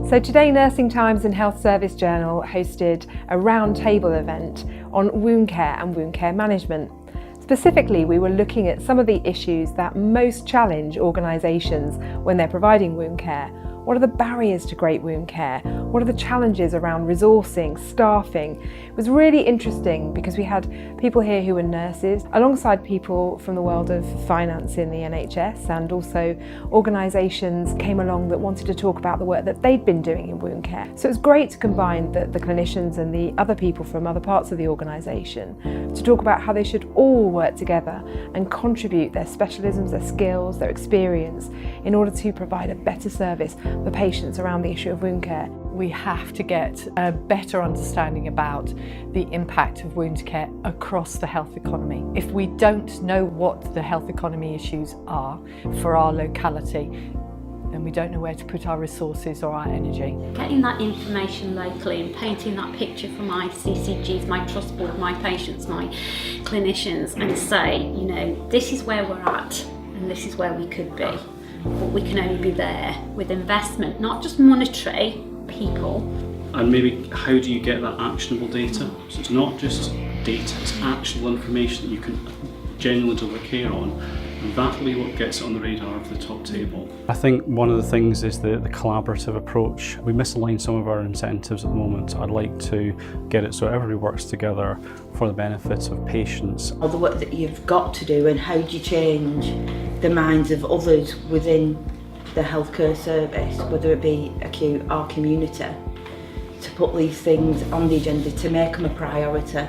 So today Nursing Times and Health Service Journal hosted a roundtable event on wound care and wound care management. Specifically, we were looking at some of the issues that most challenge organisations when they're providing wound care. What are the barriers to great wound care? What are the challenges around resourcing, staffing? It was really interesting because we had people here who were nurses, alongside people from the world of finance in the NHS, and also organisations came along that wanted to talk about the work that they'd been doing in wound care. So it was great to combine the clinicians and the other people from other parts of the organisation to talk about how they should all work together and contribute their specialisms, their skills, their experience in order to provide a better service for patients around the issue of wound care. We have to get a better understanding about the impact of wound care across the health economy. If we don't know what the health economy issues are for our locality, then we don't know where to put our resources or our energy. Getting that information locally and painting that picture for my CCGs, my trust board, my patients, my clinicians, and say, you know, this is where we're at and this is where we could be. But we can only be there with investment, not just monetary, people. And maybe how do you get that actionable data? So it's not just data, it's actual information that you can genuinely deliver care on. And that'll be what gets it on the radar of the top table. I think one of the things is the collaborative approach. We misalign some of our incentives at the moment. I'd like to get it so everybody works together for the benefits of patients. All the work that you've got to do, and how do you change the minds of others within the healthcare service, whether it be acute or community, to put these things on the agenda, to make them a priority.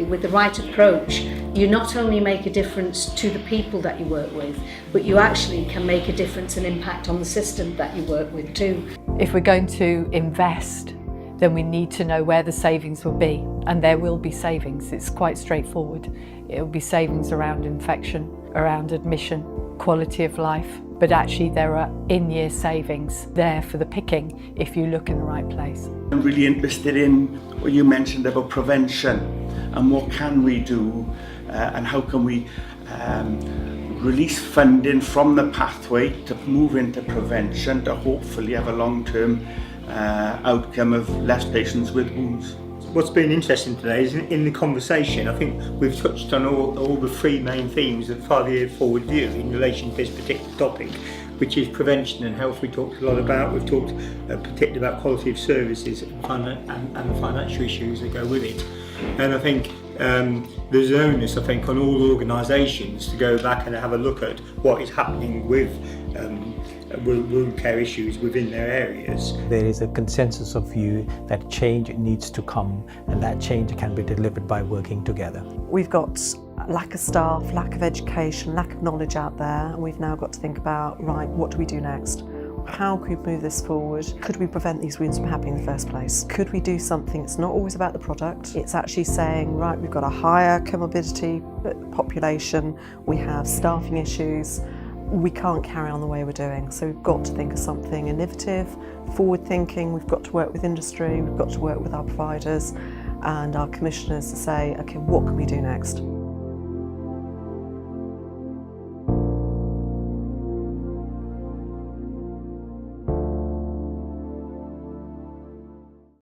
With the right approach, you not only make a difference to the people that you work with, but you actually can make a difference and impact on the system that you work with too. If we're going to invest, then we need to know where the savings will be, and there will be savings. It's quite straightforward. It will be savings around infection, around admission, quality of life, but actually there are in-year savings there for the picking if you look in the right place. I'm really interested in what you mentioned about prevention and what can we do and how can we release funding from the pathway to move into prevention to hopefully have a long-term outcome of less patients with wounds. What's been interesting today is in the conversation, I think we've touched on all the three main themes of 5-year forward view in relation to this particular topic, which is prevention and health. We talked a lot about. We've talked particularly about quality of services and the financial issues that go with it. And I think there's an onus, I think, on all organisations to go back and have a look at what is happening with wound care issues within their areas. There is a consensus of view that change needs to come, and that change can be delivered by working together. We've got lack of staff, lack of education, lack of knowledge out there, and we've now got to think about, right, what do we do next? How could we move this forward? Could we prevent these wounds from happening in the first place? Could we do something? It's not always about the product. It's actually saying, right, we've got a higher comorbidity population, we have staffing issues, we can't carry on the way we're doing. So we've got to think of something innovative, forward thinking. We've got to work with industry, we've got to work with our providers and our commissioners to say, okay, what can we do next?